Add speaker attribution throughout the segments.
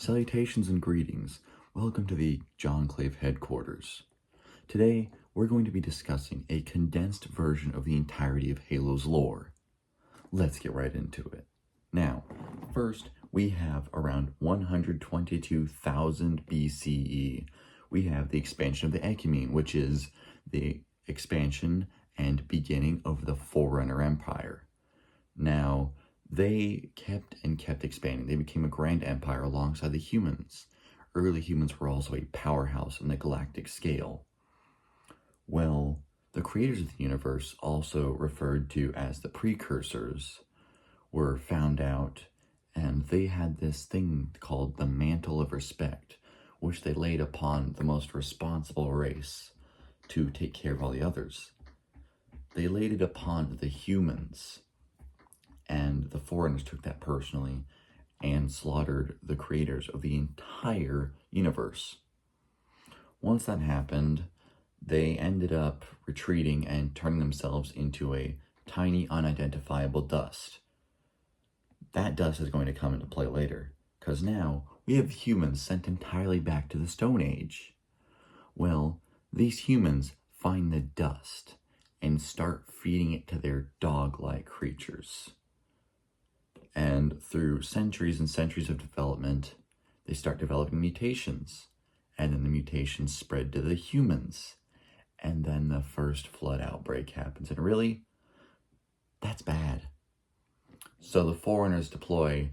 Speaker 1: Salutations and greetings. Welcome to the John Clave headquarters. Today, we're going to be discussing a condensed version of the entirety of Halo's lore. Let's get right into it. Now, first, we have around 122,000 BCE. We have the expansion of the Ecumene, which is the expansion and beginning of the Forerunner Empire. Now, they kept expanding. They became a grand empire alongside the humans. Early humans were also a powerhouse on the galactic scale. Well, the creators of the universe, also referred to as the precursors, were found out, and they had this thing called the mantle of respect, which they laid upon the most responsible race to take care of all the others. They laid it upon the humans, and the Forerunners took that personally and slaughtered the creators of the entire universe. Once that happened, they ended up retreating and turning themselves into a tiny, unidentifiable dust. That dust is going to come into play later, because now we have humans sent entirely back to the Stone Age. Well, these humans find the dust and start feeding it to their dog-like creatures. And through centuries and centuries of development, they start developing mutations. And then the mutations spread to the humans. And then the first flood outbreak happens. And really, that's bad. So the Forerunners deploy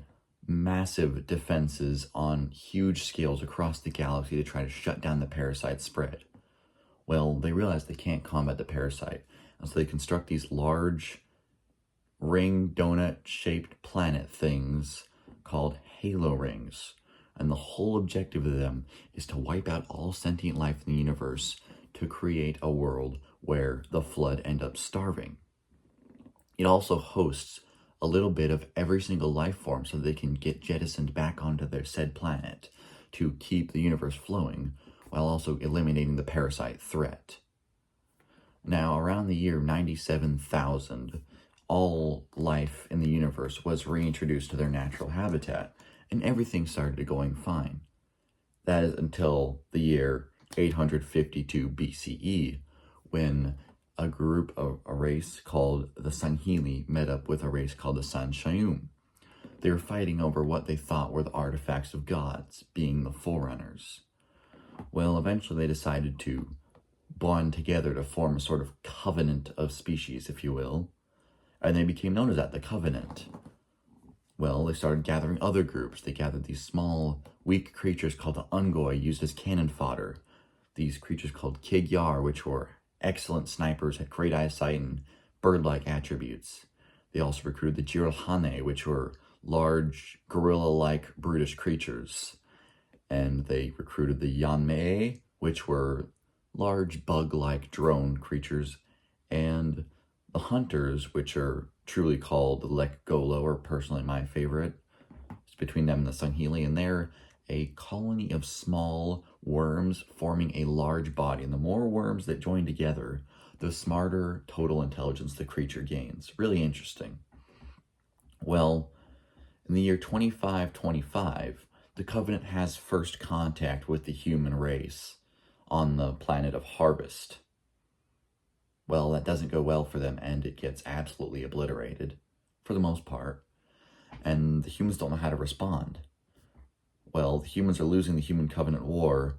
Speaker 1: massive defenses on huge scales across the galaxy to try to shut down the parasite spread. Well, they realize they can't combat the parasite. And so they construct these large ring donut-shaped planet things called halo rings. And the whole objective of them is to wipe out all sentient life in the universe to create a world where the flood end up starving. It also hosts a little bit of every single life form so they can get jettisoned back onto their said planet to keep the universe flowing while also eliminating the parasite threat. Now, around the year 97,000, all life in the universe was reintroduced to their natural habitat, and everything started going fine. That is until the year 852 BCE, when a race called the Sanhili met up with a race called the Sanshayum. They were fighting over what they thought were the artifacts of gods, being the Forerunners. Well, eventually they decided to bond together to form a sort of covenant of species, if you will, and they became known as that, the Covenant. Well, they started gathering other groups. They gathered these small, weak creatures called the Ungoi, used as cannon fodder. These creatures called Kigyar, which were excellent snipers, had great eyesight and bird-like attributes. They also recruited the Jiralhane, which were large, gorilla-like, brutish creatures. And they recruited the Yanmei, which were large, bug-like drone creatures. And the Hunters, which are truly called the Lekgolo, are personally my favorite. It's between them and the Sanhili, and they're a colony of small worms forming a large body. And the more worms that join together, the smarter total intelligence the creature gains. Really interesting. Well, in the year 2525, the Covenant has first contact with the human race on the planet of Harvest. Well, that doesn't go well for them, and it gets absolutely obliterated, for the most part. And the humans don't know how to respond. Well, the humans are losing the Human Covenant War,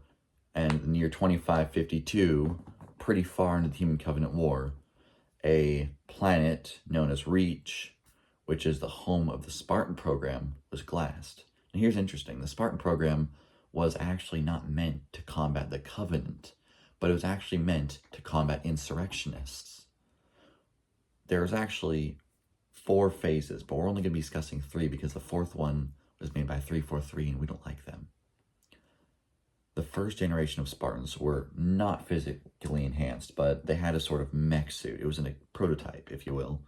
Speaker 1: and in the year 2552, pretty far into the Human Covenant War, a planet known as Reach, which is the home of the Spartan program, was glassed. And here's interesting. The Spartan program was actually not meant to combat the Covenant, but it was actually meant to combat insurrectionists. There's actually 4 phases, but we're only going to be discussing 3 because the 4th one was made by 343 and we don't like them. The first generation of Spartans were not physically enhanced, but they had a sort of mech suit. It was a prototype, if you will.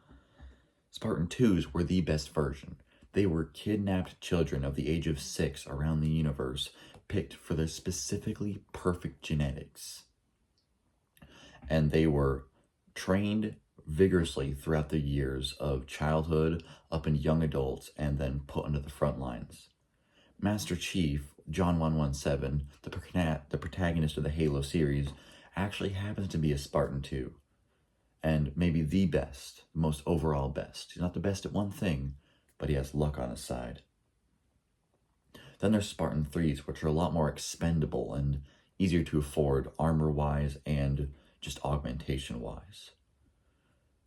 Speaker 1: Spartan 2s were the best version. They were kidnapped children of the age of 6 around the universe, picked for their specifically perfect genetics. And they were trained vigorously throughout the years of childhood up into young adults and then put into the front lines. Master Chief, John 117, the protagonist of the Halo series, actually happens to be a Spartan too. And maybe the best, most overall best. He's not the best at one thing, but he has luck on his side. Then there's Spartan 3s, which are a lot more expendable and easier to afford armor-wise and just augmentation-wise.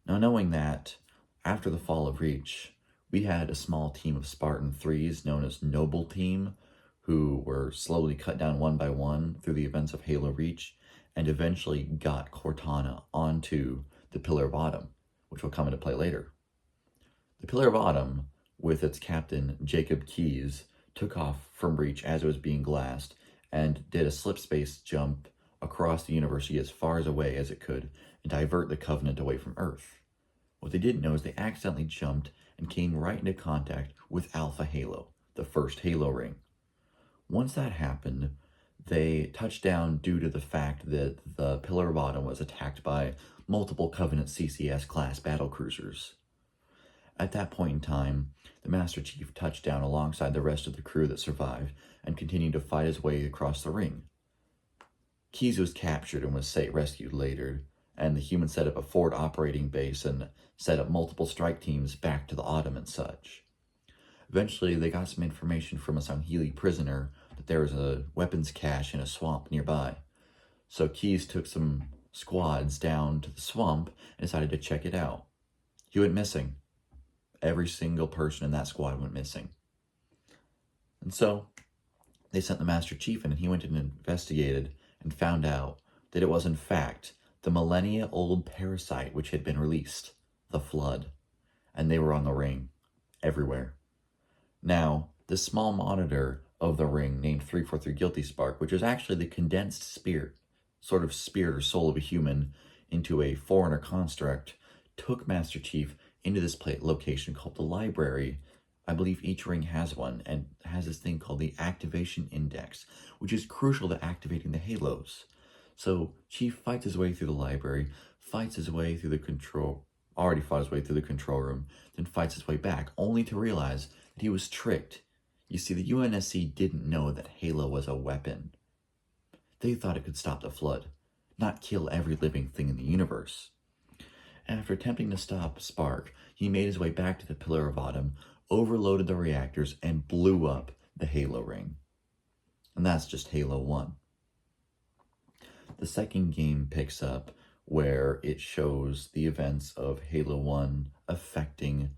Speaker 1: Now, knowing that, after the fall of Reach, we had a small team of Spartan 3s known as Noble Team, who were slowly cut down one by one through the events of Halo Reach, and eventually got Cortana onto the Pillar of Autumn, which will come into play later. The Pillar of Autumn, with its captain Jacob Keyes, took off from Reach as it was being glassed and did a slip space jump across the universe as far away as it could and divert the Covenant away from Earth. What they didn't know is they accidentally jumped and came right into contact with Alpha Halo, the first Halo ring. Once that happened, they touched down due to the fact that the Pillar of Autumn was attacked by multiple Covenant CCS-class battlecruisers. At that point in time, the Master Chief touched down alongside the rest of the crew that survived and continued to fight his way across the ring. Keyes was captured and was rescued later, and the humans set up a forward operating base and set up multiple strike teams back to the Autumn and such. Eventually, they got some information from a Sangheili prisoner that there was a weapons cache in a swamp nearby. So Keyes took some squads down to the swamp and decided to check it out. He went missing. Every single person in that squad went missing. And so they sent the Master Chief in, and he went and investigated and found out that it was in fact the millennia-old parasite which had been released, the Flood, and they were on the ring, everywhere. Now, this small monitor of the ring named 343 Guilty Spark, which is actually the condensed spirit or soul of a human into a foreigner construct, took Master Chief into this location called the library. I believe each ring has one, and has this thing called the activation index, which is crucial to activating the halos. So Chief fights his way through the library, already fought his way through the control room, then fights his way back, only to realize that he was tricked. You see, the UNSC didn't know that Halo was a weapon. They thought it could stop the Flood, not kill every living thing in the universe. After attempting to stop Spark, he made his way back to the Pillar of Autumn, overloaded the reactors, and blew up the Halo ring. And that's just Halo 1. The second game picks up where it shows the events of Halo 1 affecting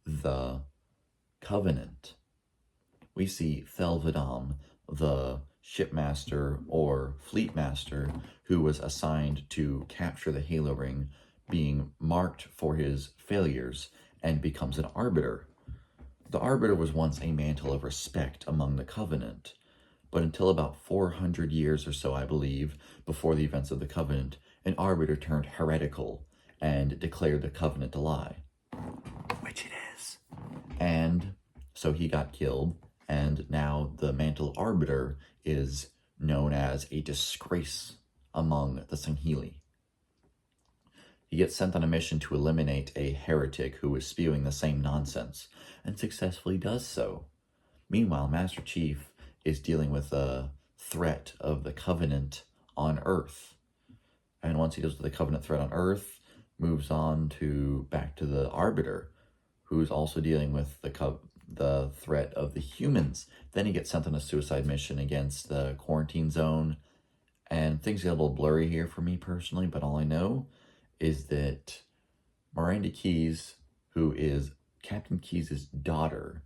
Speaker 1: the Covenant. We see Thelvidam, the shipmaster or fleet master who was assigned to capture the Halo ring, being marked for his failures and becomes an arbiter. The arbiter was once a mantle of respect among the Covenant, but until about 400 years or so, I believe, before the events of the Covenant, an arbiter turned heretical and declared the Covenant a lie. Which it is. And so he got killed, and now the mantle arbiter is known as a disgrace among the Sangheili. He gets sent on a mission to eliminate a heretic who is spewing the same nonsense, and successfully does so. Meanwhile, Master Chief is dealing with a threat of the Covenant on Earth. And once he deals with the Covenant threat on Earth, moves on back to the Arbiter, who's also dealing with the threat of the humans. Then he gets sent on a suicide mission against the quarantine zone, and things get a little blurry here for me personally, but all I know is that Miranda Keyes, who is Captain Keyes' daughter,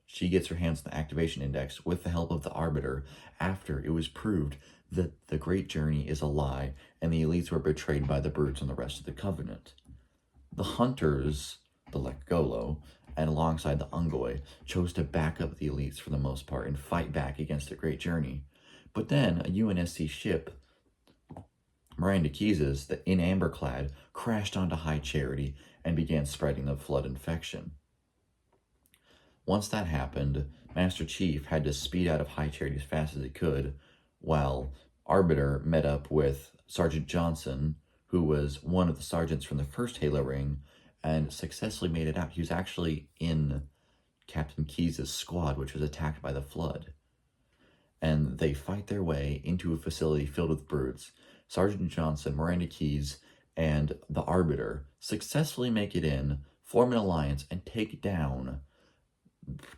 Speaker 1: she gets her hands on the activation index with the help of the Arbiter after it was proved that the Great Journey is a lie and the elites were betrayed by the Brutes and the rest of the Covenant. The Hunters, the Lekgolo, and alongside the Ungoi, chose to back up the elites for the most part and fight back against the Great Journey. But then a UNSC ship, Miranda Keyes', in amberclad, crashed onto High Charity and began spreading the Flood infection. Once that happened, Master Chief had to speed out of High Charity as fast as he could, while Arbiter met up with Sergeant Johnson, who was one of the sergeants from the first Halo ring, and successfully made it out. He was actually in Captain Keyes' squad, which was attacked by the flood. And they fight their way into a facility filled with brutes. Sergeant Johnson, Miranda Keyes, and the Arbiter successfully make it in, form an alliance, and take down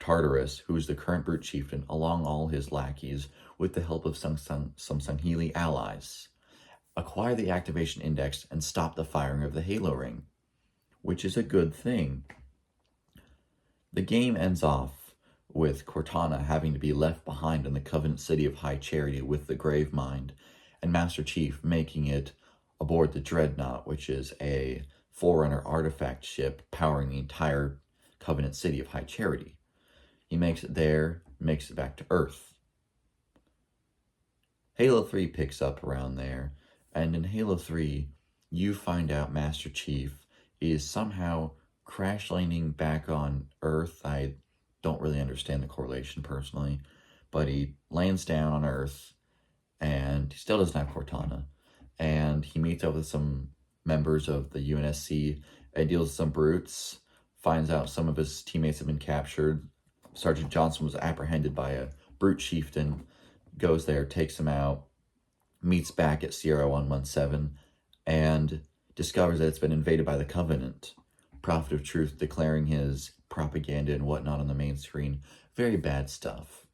Speaker 1: Tartarus, who is the current brute chieftain, along all his lackeys, with the help of some Sangheili allies. Acquire the activation index and stop the firing of the Halo ring, which is a good thing. The game ends off with Cortana having to be left behind in the Covenant City of High Charity with the Gravemind, and Master Chief making it aboard the Dreadnought, which is a Forerunner artifact ship powering the entire Covenant City of High Charity. He makes it there, makes it back to Earth. Halo 3 picks up around there, and in Halo 3, you find out Master Chief is somehow crash landing back on Earth. I don't really understand the correlation personally, but he lands down on Earth, and he still doesn't have Cortana, and he meets up with some members of the UNSC and deals with some brutes, finds out some of his teammates have been captured. Sergeant Johnson was apprehended by a brute chieftain, goes there, takes him out, meets back at Sierra 117, and discovers that it's been invaded by the Covenant. Prophet of Truth declaring his propaganda and whatnot on the main screen. Very bad stuff.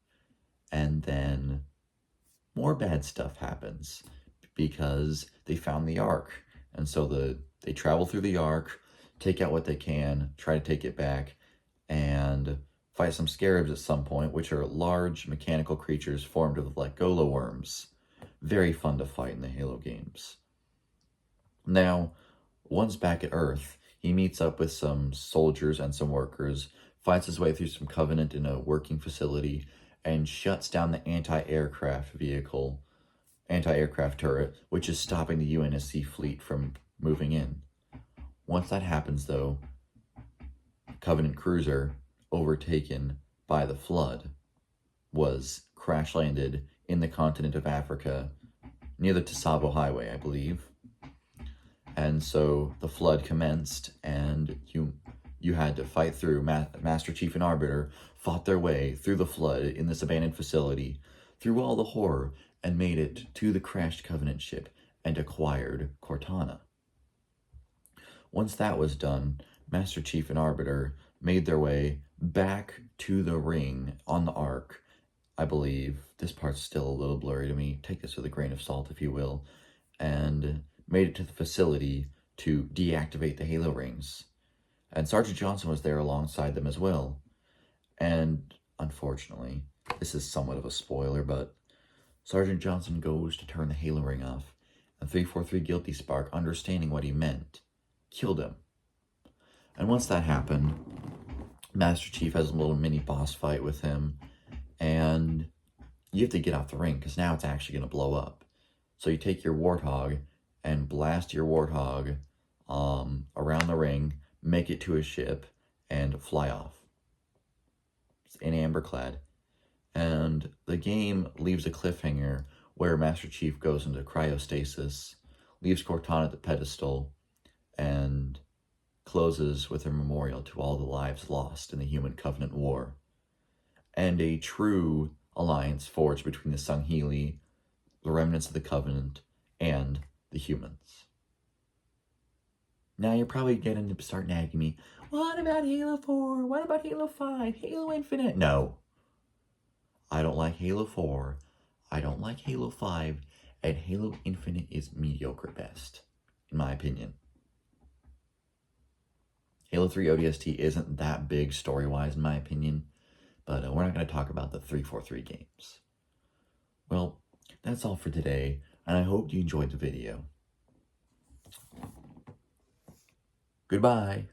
Speaker 1: And then more bad stuff happens because they found the Ark. And so they travel through the Ark, take out what they can, try to take it back, and fight some scarabs at some point, which are large mechanical creatures formed of like Golo worms. Very fun to fight in the Halo games. Now, once back at Earth, he meets up with some soldiers and some workers, fights his way through some Covenant in a working facility, and shuts down the anti-aircraft turret, which is stopping the UNSC fleet from moving in. Once that happens, though, Covenant cruiser, overtaken by the flood, was crash-landed in the continent of Africa, near the Tsavo Highway, I believe. And so the flood commenced, and you had to fight through. Master Chief and Arbiter fought their way through the flood in this abandoned facility, through all the horror, and made it to the crashed Covenant ship and acquired Cortana. Once that was done, Master Chief and Arbiter made their way back to the ring on the Ark, I believe. This part's still a little blurry to me. Take this with a grain of salt, if you will. And made it to the facility to deactivate the Halo rings. And Sergeant Johnson was there alongside them as well. And unfortunately, this is somewhat of a spoiler, but Sergeant Johnson goes to turn the Halo ring off, and 343 Guilty Spark, understanding what he meant, killed him. And once that happened, Master Chief has a little mini boss fight with him, and you have to get off the ring, because now it's actually going to blow up. So you take your Warthog and blast your Warthog around the ring, make it to a ship, and fly off. It's in amberclad. And the game leaves a cliffhanger where Master Chief goes into cryostasis, leaves Cortana at the pedestal, and closes with a memorial to all the lives lost in the Human Covenant War, and a true alliance forged between the Sangheili, the remnants of the Covenant, and the humans. Now you're probably getting to start nagging me, what about Halo 4? What about Halo 5? Halo Infinite? No. I don't like Halo 4. I don't like Halo 5. And Halo Infinite is mediocre best, in my opinion. Halo 3 ODST isn't that big story-wise, in my opinion. But we're not going to talk about the 343 games. Well, that's all for today, and I hope you enjoyed the video. Goodbye.